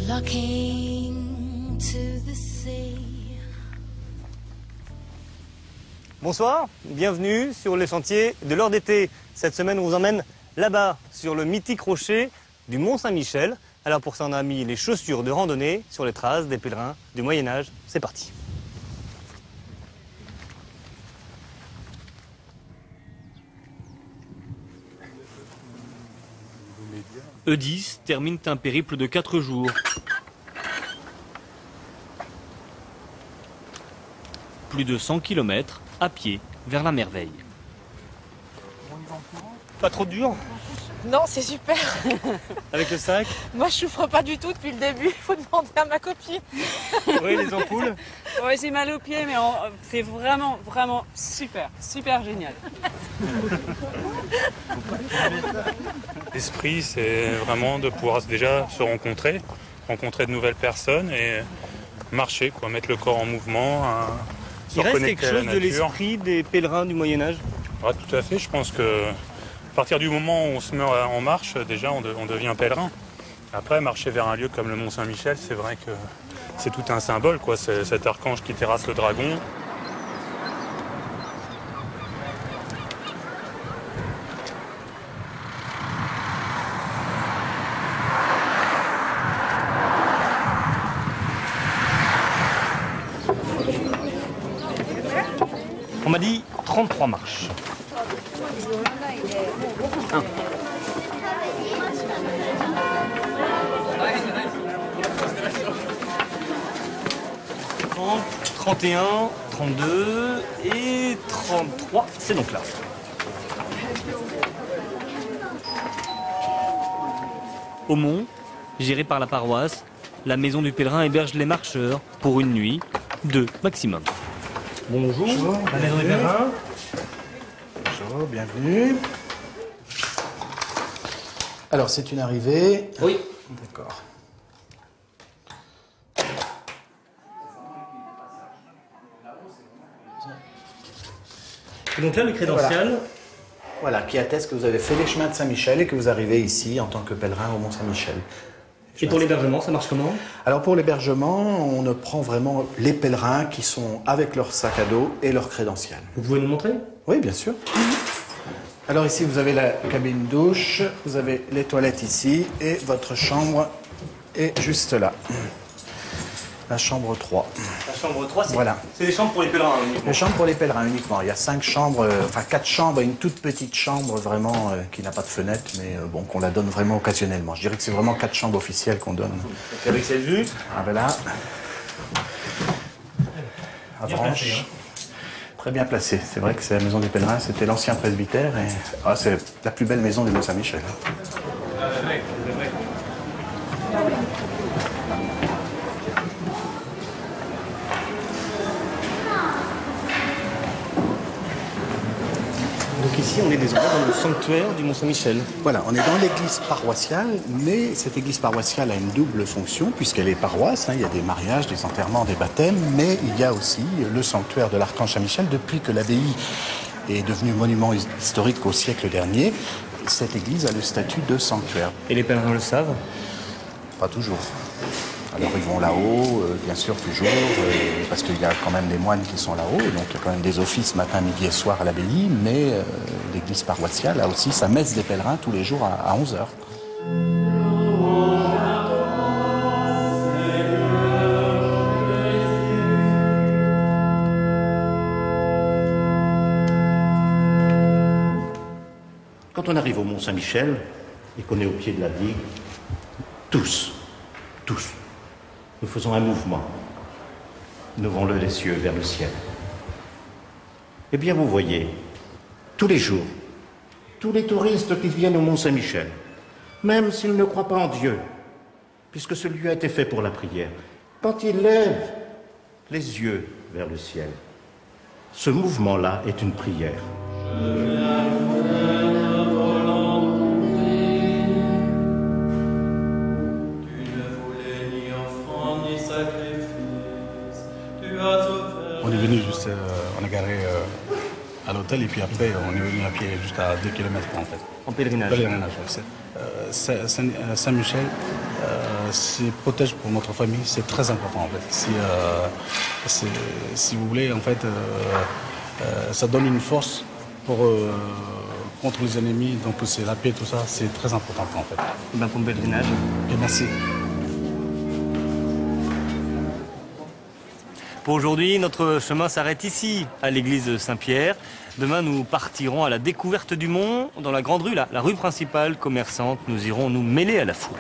Looking to the sea. Bonsoir, bienvenue sur les sentiers de l'heure d'été. Cette semaine, on vous emmène là-bas, sur le mythique rocher du Mont-Saint-Michel. Alors pour ça, on a mis les chaussures de randonnée sur les traces des pèlerins du Moyen-Âge. C'est parti. Eudice termine un périple de 4 jours. Plus de 100 km à pied vers la merveille. Pas trop dur? Non, c'est super. Avec le sac? Moi, je souffre pas du tout depuis le début. Il faut demander à ma copine. Oui, les ampoules? Oui, j'ai mal aux pieds, mais c'est vraiment, vraiment super, super génial. L'esprit, c'est vraiment de pouvoir déjà se rencontrer de nouvelles personnes et marcher, quoi, mettre le corps en mouvement, se Il reste reconnecter quelque à la chose de nature. l'esprit des pèlerins du Moyen-Âge? Ouais, tout à fait, je pense que à partir du moment où on se met en marche, déjà on devient pèlerin. Après, marcher vers un lieu comme le Mont-Saint-Michel, c'est vrai que c'est tout un symbole, quoi. C'est cet archange qui terrasse le dragon. On m'a dit 33 marches. 1. 30, 31, 32 et 33, c'est donc là. Au Mont, géré par la paroisse, la maison du pèlerin héberge les marcheurs pour une nuit, 2 maximum. Bonjour, la maison des pèlerins. Bonjour, bienvenue. Alors, c'est une arrivée. Oui. D'accord. Et donc là, le crédential. Voilà, qui atteste que vous avez fait les chemins de Saint-Michel et que vous arrivez ici en tant que pèlerin au Mont-Saint-Michel. Et pour l'hébergement, ça marche comment? Alors pour l'hébergement, on ne prend vraiment les pèlerins qui sont avec leur sac à dos et leur crédential. Vous pouvez nous montrer? Oui, bien sûr. Alors ici, vous avez la cabine douche, vous avez les toilettes ici et votre chambre est juste là. La chambre 3. La chambre 3, c'est Voilà. des chambres pour les pèlerins uniquement. Les chambres pour les pèlerins uniquement. Il y a 5 chambres, enfin 4 chambres et une toute petite chambre vraiment qui n'a pas de fenêtre, mais bon, qu'on la donne vraiment occasionnellement. Je dirais que c'est vraiment 4 chambres officielles qu'on donne. Donc avec cette vue. Ah ben là, à Bien Branche. placé, hein. Très bien placé. C'est vrai que c'est la maison des pèlerins, c'était l'ancien presbytère et c'est la plus belle maison du Mont-Saint-Michel. Donc ici, on est désormais dans le sanctuaire du Mont-Saint-Michel. Voilà, on est dans l'église paroissiale, mais cette église paroissiale a une double fonction, puisqu'elle est paroisse, hein, il y a des mariages, des enterrements, des baptêmes, mais il y a aussi le sanctuaire de l'Archange Saint-Michel. Depuis que l'abbaye est devenue monument historique au siècle dernier, cette église a le statut de sanctuaire. Et les pèlerins le savent? Pas toujours. Alors ils vont là-haut, bien sûr toujours, parce qu'il y a quand même des moines qui sont là-haut, donc il y a quand même des offices matin, midi et soir à l'abbaye, mais l'église paroissiale a aussi sa messe des pèlerins tous les jours à 11h. Quand on arrive au Mont-Saint-Michel et qu'on est au pied de la digue, tous, nous faisons un mouvement. Levons-le les cieux vers le ciel. Eh bien, vous voyez, tous les jours, tous les touristes qui viennent au Mont-Saint-Michel, même s'ils ne croient pas en Dieu, puisque ce lieu a été fait pour la prière, quand ils lèvent les yeux vers le ciel, ce mouvement-là est une prière. On est venu juste, on est garé à l'hôtel et puis après on est venu à pied juste à 2 km en fait. En pèlerinage. Pèlerinage, oui. Saint-Michel, c'est protège pour notre famille, c'est très important en fait. Si vous voulez, en fait, ça donne une force pour, contre les ennemis, donc c'est la paix, tout ça, c'est très important en fait. Ben, bon pèlerinage. Et merci. Pour aujourd'hui, notre chemin s'arrête ici, à l'église Saint-Pierre. Demain, nous partirons à la découverte du Mont, dans la grande rue, la rue principale commerçante. Nous irons nous mêler à la foule.